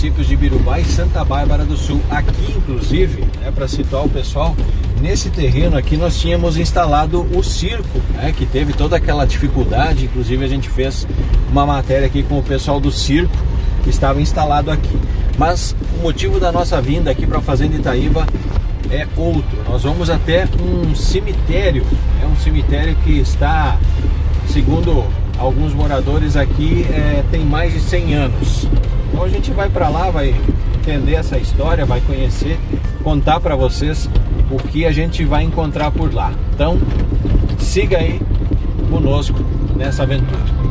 municípios de Ibirubá e Santa Bárbara do Sul. Aqui, inclusive, para situar o pessoal, nesse terreno aqui nós tínhamos instalado o circo, que teve toda aquela dificuldade. Inclusive a gente fez uma matéria aqui com o pessoal do circo que estava instalado aqui. Mas o motivo da nossa vinda aqui para a Fazenda Itaíba é outro. Nós vamos até um cemitério, um cemitério que está, segundo alguns moradores aqui, tem mais de 100 anos. Então a gente vai para lá, vai entender essa história, vai conhecer, contar para vocês o que a gente vai encontrar por lá. Então siga aí conosco nessa aventura.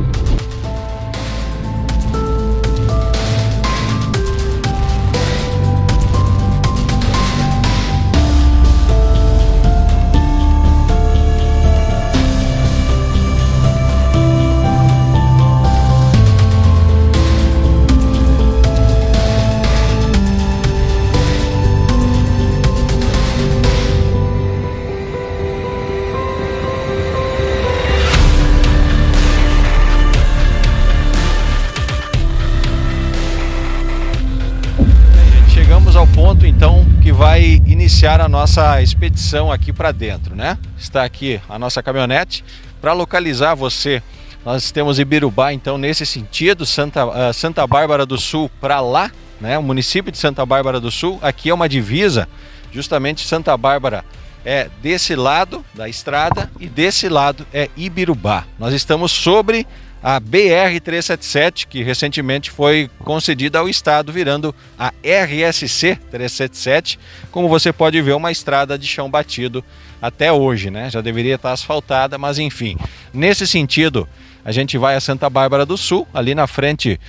Ao ponto então que vai iniciar a nossa expedição aqui para dentro, né? Está aqui a nossa caminhonete para localizar você. Nós temos Ibirubá então nesse sentido, Santa Bárbara do Sul para lá, né? O município de Santa Bárbara do Sul. Aqui é uma divisa, justamente Santa Bárbara é desse lado da estrada e desse lado é Ibirubá. Nós estamos sobre a BR-377, que recentemente foi concedida ao estado, virando a RSC 377. Como você pode ver, uma estrada de chão batido até hoje, né? Já deveria estar asfaltada, mas enfim. Nesse sentido, a gente vai a Santa Bárbara do Sul. Ali na frente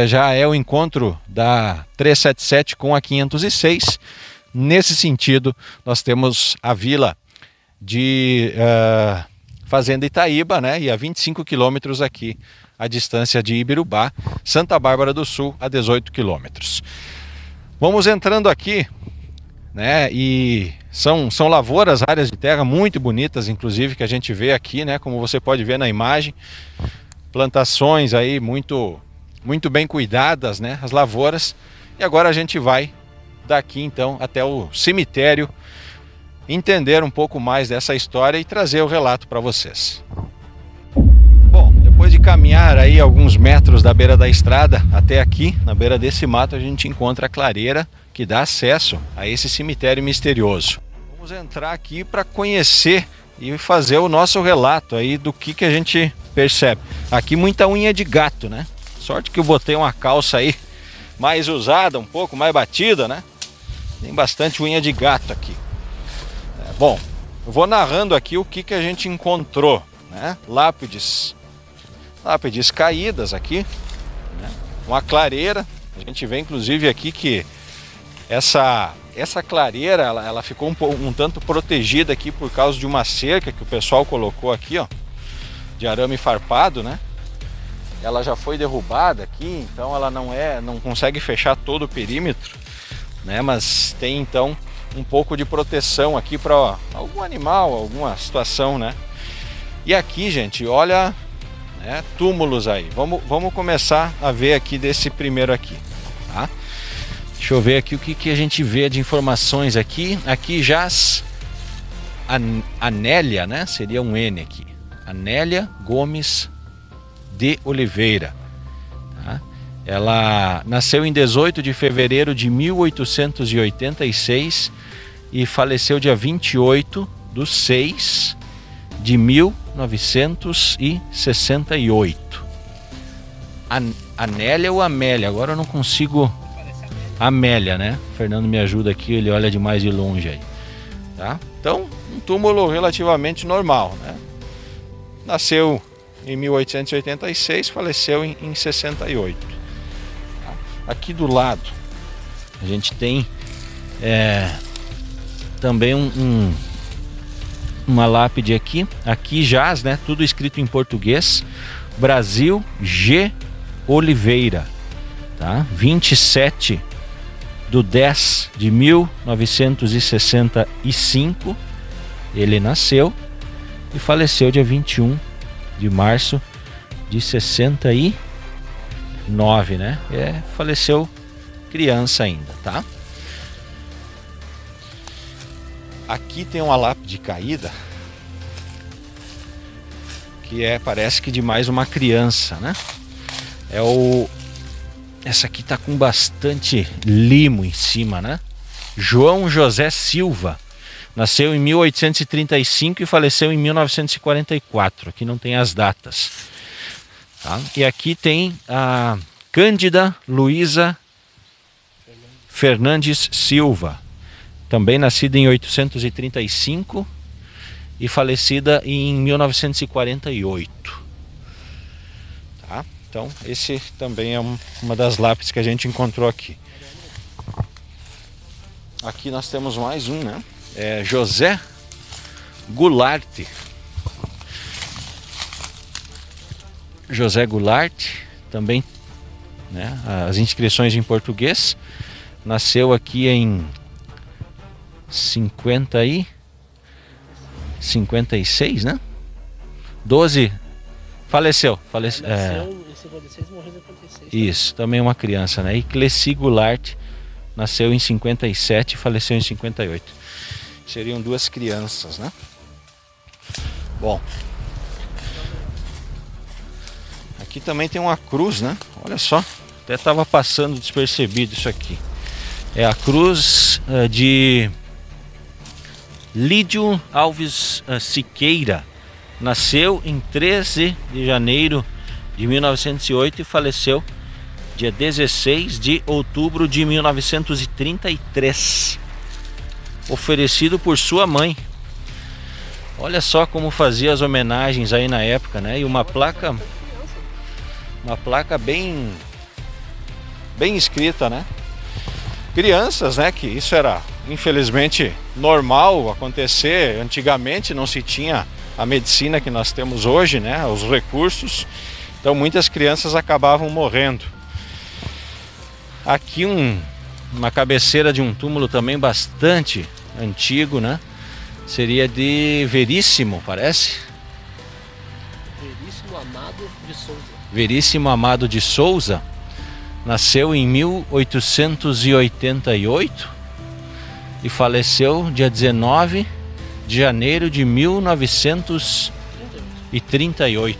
já é o encontro da 377 com a 506. Nesse sentido, nós temos a vila de Fazenda Itaíba, né? E a 25 quilômetros aqui a distância de Ibirubá, Santa Bárbara do Sul a 18 quilômetros. Vamos entrando aqui, né? E são lavouras, áreas de terra muito bonitas, inclusive, que a gente vê aqui, né? Como você pode ver na imagem, plantações aí muito bem cuidadas, né? As lavouras. E agora a gente vai daqui então até o cemitério, entender um pouco mais dessa história e trazer o relato para vocês. Bom, depois de caminhar aí alguns metros da beira da estrada até aqui, na beira desse mato, a gente encontra a clareira que dá acesso a esse cemitério misterioso. Vamos entrar aqui para conhecer e fazer o nosso relato aí do que a gente percebe. Aqui muita unha de gato, né? Sorte que eu botei uma calça aí mais usada, um pouco mais batida, né? Tem bastante unha de gato aqui. Bom, eu vou narrando aqui o que a gente encontrou, né? Lápides caídas aqui, né? Uma clareira. A gente vê inclusive aqui que essa clareira ela ficou um tanto protegida aqui por causa de uma cerca que o pessoal colocou aqui, ó, de arame farpado, né? Ela já foi derrubada aqui, então ela não consegue fechar todo o perímetro, né? Mas tem então um pouco de proteção aqui para algum animal, alguma situação, né? E aqui, gente, olha, né, túmulos aí. Vamos começar a ver aqui desse primeiro aqui, tá? Deixa eu ver aqui o que a gente vê de informações aqui. Aqui jaz Anélia, né? Seria um N aqui. Anélia Gomes de Oliveira, tá? Ela nasceu em 18 de fevereiro de 1886 e faleceu dia 28/6/1968. Anélia ou Amélia? Agora eu não consigo... Amélia, né? O Fernando me ajuda aqui, ele olha de mais de longe aí, tá? Então, um túmulo relativamente normal, né? Nasceu em 1886, faleceu em 68. Tá? Aqui do lado a gente tem também uma lápide aqui. Aqui jaz, né? Tudo escrito em português. Brasil G. Oliveira, tá? 27/10/1965 ele nasceu e faleceu dia 21 de março de 69, né? Faleceu criança ainda, tá? Aqui tem uma lápide caída, que parece que de mais uma criança, né? Essa aqui tá com bastante limo em cima, né? João José Silva. Nasceu em 1835 e faleceu em 1944. Aqui não tem as datas. Tá? E aqui tem a Cândida Luísa Fernandes Silva. Também nascida em 1835 e falecida em 1948. Tá? Então, esse também é uma das lápides que a gente encontrou aqui. Aqui nós temos mais um, né? José Goulart. José Goulart, também, né? As inscrições em português. Nasceu aqui em 56, né? 12. Faleceu. Nasceu em 56 e morreu em 56. Isso, também uma criança, né? E Cleci Goulart nasceu em 57 e faleceu em 58. Seriam duas crianças, né? Bom. Aqui também tem uma cruz, né? Olha só. Até estava passando despercebido isso aqui. É a cruz de Lídio Alves Siqueira. Nasceu em 13 de janeiro de 1908 e faleceu dia 16 de outubro de 1933. Oferecido por sua mãe. Olha só como fazia as homenagens aí na época, né? E uma placa bem escrita, né? Crianças, né? Que isso era infelizmente normal acontecer. Antigamente não se tinha a medicina que nós temos hoje, né? Os recursos. Então muitas crianças acabavam morrendo. Aqui uma cabeceira de um túmulo também bastante antigo, né? Seria de Veríssimo, parece. Veríssimo Amado de Souza. Veríssimo Amado de Souza. Nasceu em 1888 e faleceu dia 19 de janeiro de 1938.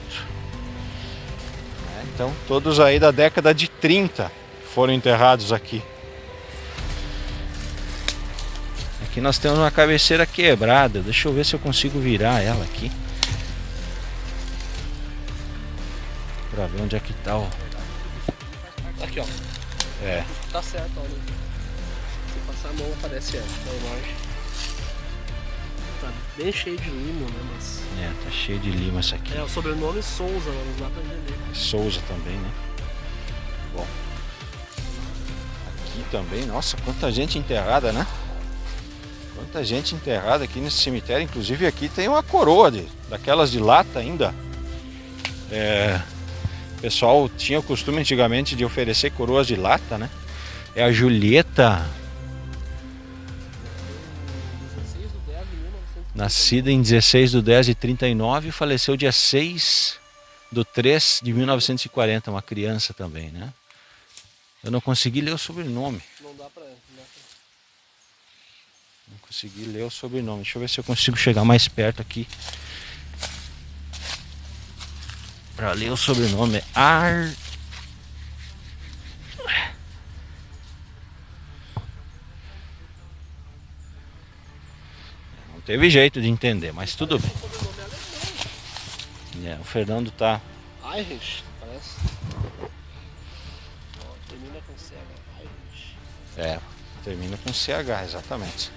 Então, todos aí da década de 30 foram enterrados aqui. Aqui nós temos uma cabeceira quebrada. Deixa eu ver se eu consigo virar ela aqui, pra ver onde é que tá o... Aqui, ó. Tá certo, ó. Se passar a mão aparece ela, na imagem. Tá bem cheio de limo, né? Mas... tá cheio de lima essa aqui. O sobrenome Souza, não dá pra entender. Souza também, né? Bom. Aqui também, nossa, quanta gente enterrada, né? Quanta gente enterrada aqui nesse cemitério. Inclusive aqui tem uma coroa daquelas de lata ainda. O pessoal tinha o costume antigamente de oferecer coroas de lata, né? É a Julieta. Nascida em 16/10/39 e faleceu dia 6/3/1940. Uma criança também, né? Eu não consegui ler o sobrenome. Não dá pra... Não consegui ler o sobrenome. Deixa eu ver se eu consigo chegar mais perto aqui para ler o sobrenome. Não teve jeito de entender, mas tudo bem. O Fernando tá... Irish, parece. Termina com CH. Irish. Termina com CH, exatamente.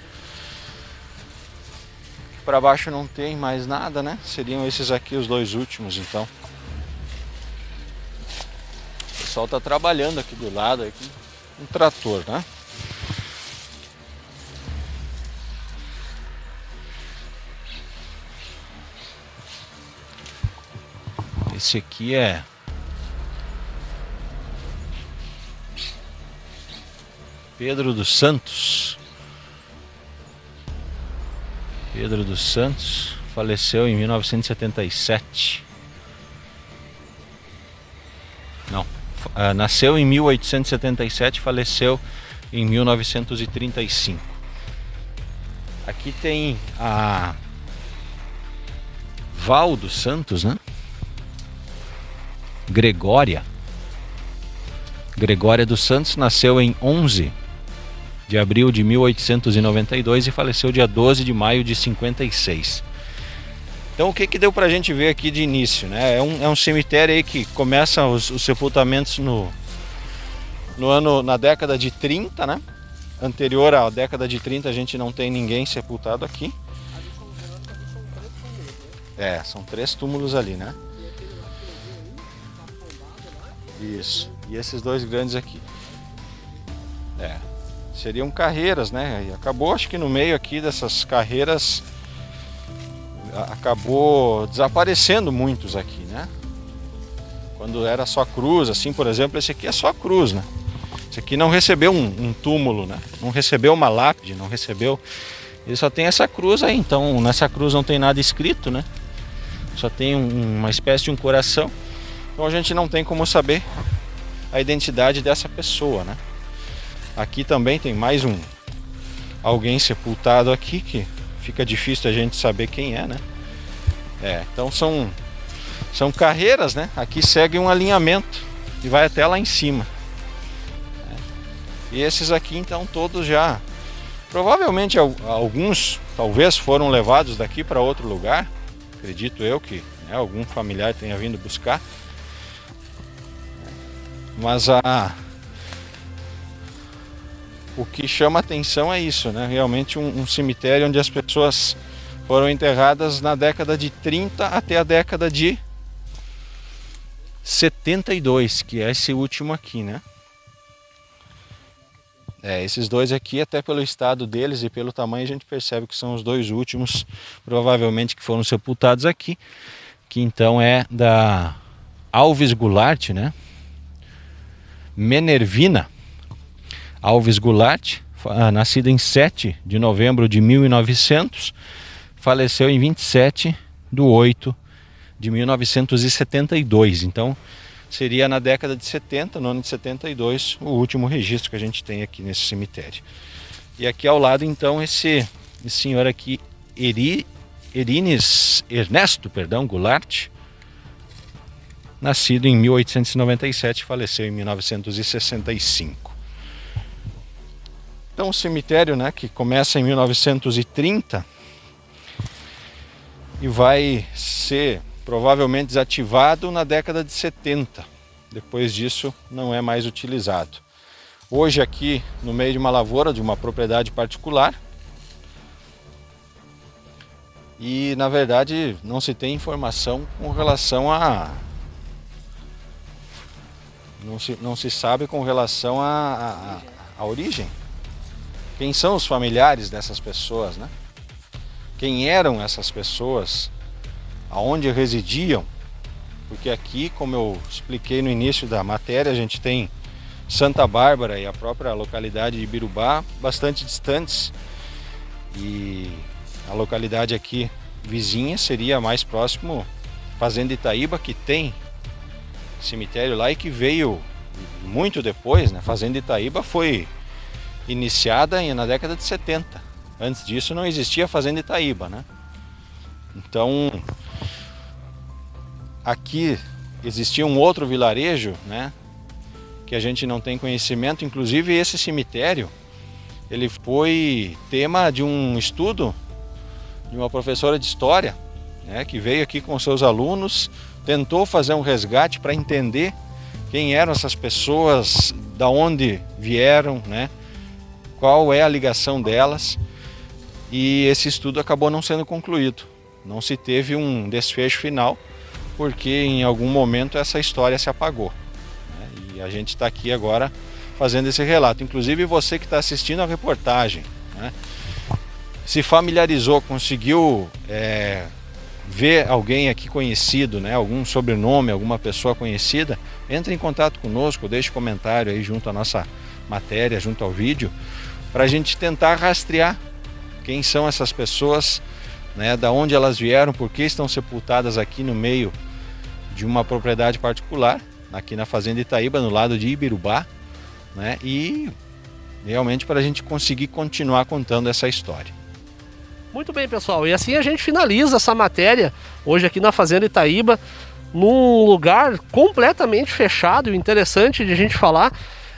Aqui para baixo não tem mais nada, né? Seriam esses aqui os dois últimos, então. O pessoal tá trabalhando aqui do lado, aí, com um trator, né? Esse aqui é Pedro dos Santos. Pedro dos Santos faleceu em 1977. Não, nasceu em 1877, faleceu em 1935. Aqui tem a Val dos Santos, né? Gregória dos Santos nasceu em 11 de abril de 1892 e faleceu dia 12 de maio de 56. Então o que deu pra gente ver aqui de início, né? É um cemitério aí que começa os sepultamentos na década de 30, né? Anterior à década de 30 a gente não tem ninguém sepultado aqui. São 3 túmulos ali, né? Isso. E esses 2 grandes aqui. Seriam carreiras, né? E acabou, acho que no meio aqui dessas carreiras acabou desaparecendo muitos aqui, né? Quando era só cruz, assim, por exemplo, esse aqui é só cruz, né? Esse aqui não recebeu um túmulo, né? Não recebeu uma lápide, não recebeu... Ele só tem essa cruz aí, então nessa cruz não tem nada escrito, né? Só tem uma espécie de um coração. Então a gente não tem como saber a identidade dessa pessoa, né? Aqui também tem mais alguém sepultado aqui, que fica difícil a gente saber quem é, né? Então são carreiras, né? Aqui segue um alinhamento e vai até lá em cima. E esses aqui então todos já, provavelmente alguns talvez foram levados daqui para outro lugar. Acredito eu que, né, algum familiar tenha vindo buscar. Mas o que chama atenção é isso, né? Realmente um cemitério onde as pessoas foram enterradas na década de 30 até a década de 72, que é esse último aqui, né? Esses 2 aqui, até pelo estado deles e pelo tamanho, a gente percebe que são os 2 últimos, provavelmente, que foram sepultados aqui, que então é da Alves Goulart, né? Menervina Alves Goulart, nascida em 7 de novembro de 1900, faleceu em 27 de 8 de 1972. Então seria na década de 70, no ano de 72, o último registro que a gente tem aqui nesse cemitério. E aqui ao lado então esse senhor aqui, Ernesto Goulart, nascido em 1897, faleceu em 1965. Então o cemitério, né, que começa em 1930 e vai ser provavelmente desativado na década de 70. Depois disso não é mais utilizado. Hoje aqui no meio de uma lavoura de uma propriedade particular. E na verdade não se tem informação com relação a... Não se sabe com relação à origem. Quem são os familiares dessas pessoas, né? Quem eram essas pessoas? Aonde residiam? Porque aqui, como eu expliquei no início da matéria, a gente tem Santa Bárbara e a própria localidade de Ibirubá bastante distantes. E a localidade aqui vizinha seria mais próximo Fazenda Itaíba, que tem cemitério lá e que veio muito depois, né? Fazenda Itaíba foi iniciada na década de 70. Antes disso não existia Fazenda Itaíba, né? Então aqui existia um outro vilarejo, né, que a gente não tem conhecimento. Inclusive esse cemitério, ele foi tema de um estudo de uma professora de história, né, que veio aqui com seus alunos, tentou fazer um resgate para entender quem eram essas pessoas, da onde vieram, né, qual é a ligação delas. E esse estudo acabou não sendo concluído. Não se teve um desfecho final, porque em algum momento essa história se apagou, né? E a gente está aqui agora fazendo esse relato. Inclusive você que está assistindo a reportagem, né, se familiarizou, conseguiu ver alguém aqui conhecido, né, algum sobrenome, alguma pessoa conhecida, entre em contato conosco, deixe comentário aí junto à nossa matéria, junto ao vídeo, para a gente tentar rastrear quem são essas pessoas, né, da onde elas vieram, por que estão sepultadas aqui no meio de uma propriedade particular, aqui na Fazenda Itaíba, no lado de Ibirubá, né? E realmente para a gente conseguir continuar contando essa história. Muito bem, pessoal, e assim a gente finaliza essa matéria hoje aqui na Fazenda Itaíba, num lugar completamente fechado. E interessante de a gente falar,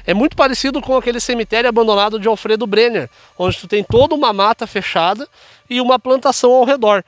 é muito parecido com aquele cemitério abandonado de Alfredo Brenner, onde tu tem toda uma mata fechada e uma plantação ao redor.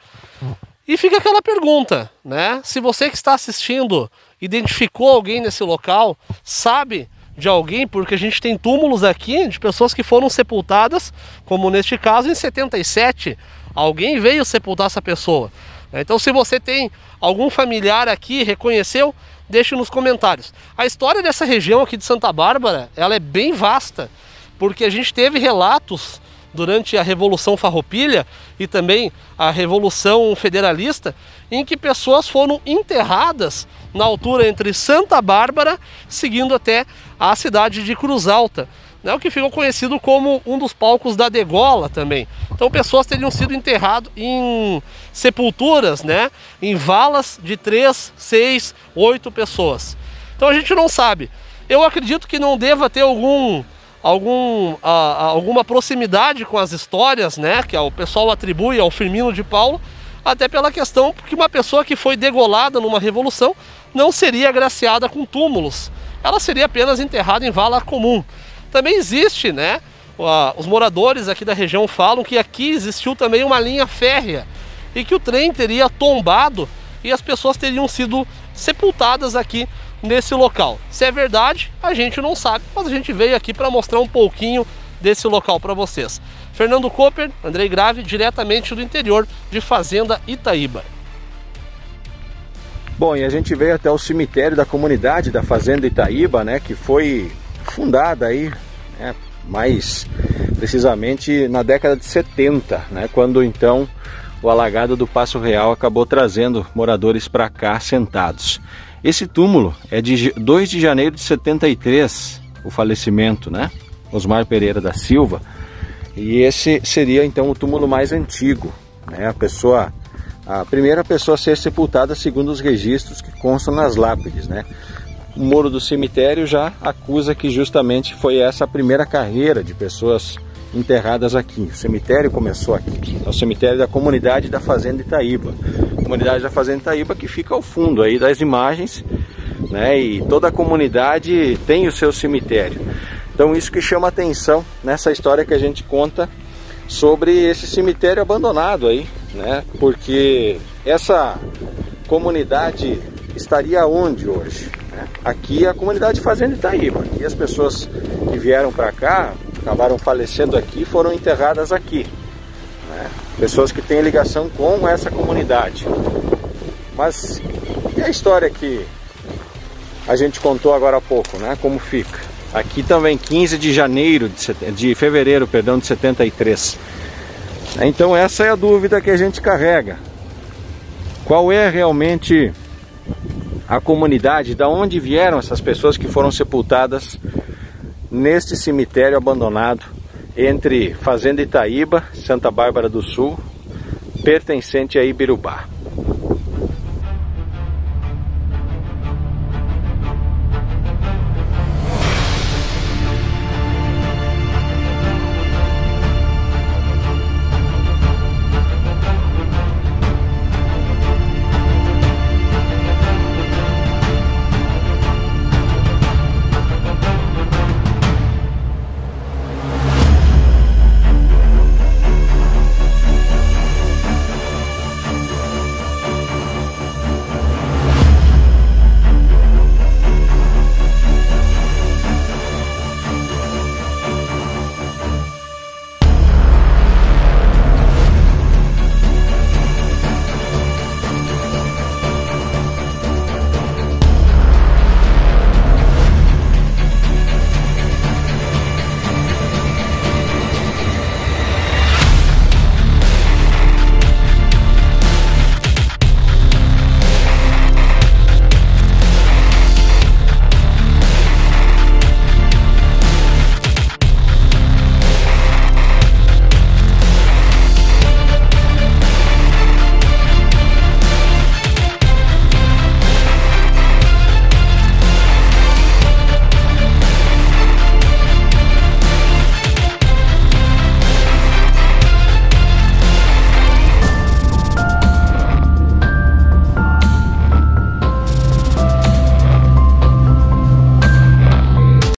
E fica aquela pergunta, né? Se você que está assistindo identificou alguém nesse local, sabe de alguém, porque a gente tem túmulos aqui de pessoas que foram sepultadas, como neste caso em 77, alguém veio sepultar essa pessoa. Então, se você tem algum familiar aqui, reconheceu, deixe nos comentários. A história dessa região aqui de Santa Bárbara, ela é bem vasta, porque a gente teve relatos durante a Revolução Farroupilha e também a Revolução Federalista, em que pessoas foram enterradas na altura entre Santa Bárbara, seguindo até a cidade de Cruz Alta, né, o que ficou conhecido como um dos palcos da degola também. Então pessoas teriam sido enterradas em sepulturas, né, em valas de 3, 6, 8 pessoas. Então a gente não sabe. Eu acredito que não deva ter alguma proximidade com as histórias, né, que o pessoal atribui ao Firmino de Paulo, até pela questão que uma pessoa que foi degolada numa revolução não seria agraciada com túmulos, ela seria apenas enterrada em vala comum. Também existe, né, os moradores aqui da região falam que aqui existiu também uma linha férrea e que o trem teria tombado e as pessoas teriam sido sepultadas aqui nesse local. Se é verdade, a gente não sabe, mas a gente veio aqui para mostrar um pouquinho desse local para vocês. Fernando Cooper, Andrei Grave, diretamente do interior de Fazenda Itaíba. Bom, e a gente veio até o cemitério da comunidade da Fazenda Itaíba, né, que foi fundada aí, né, mais precisamente na década de 70, né, quando então o alagado do Passo Real acabou trazendo moradores para cá sentados. Esse túmulo é de 2 de janeiro de 73, o falecimento, né, Osmar Pereira da Silva, e esse seria então o túmulo mais antigo, né, a primeira pessoa a ser sepultada segundo os registros que constam nas lápides, né. O muro do cemitério já acusa que justamente foi essa a primeira carreira de pessoas enterradas aqui. O cemitério começou aqui, é o cemitério da comunidade da Fazenda Itaíba. Comunidade da Fazenda Itaíba que fica ao fundo aí das imagens, né? E toda a comunidade tem o seu cemitério. Então isso que chama atenção nessa história que a gente conta sobre esse cemitério abandonado aí, né? Porque essa comunidade estaria onde hoje? Aqui é a comunidade Fazenda Itaíba. Aqui as pessoas que vieram para cá, acabaram falecendo aqui, foram enterradas aqui, né? Pessoas que têm ligação com essa comunidade. Mas e a história que a gente contou agora há pouco, né? Como fica? Aqui também 15 de fevereiro, perdão, de 73. Então essa é a dúvida que a gente carrega. Qual é realmente a comunidade, da onde vieram essas pessoas que foram sepultadas neste cemitério abandonado entre Fazenda Itaíba, Santa Bárbara do Sul, pertencente a Ibirubá.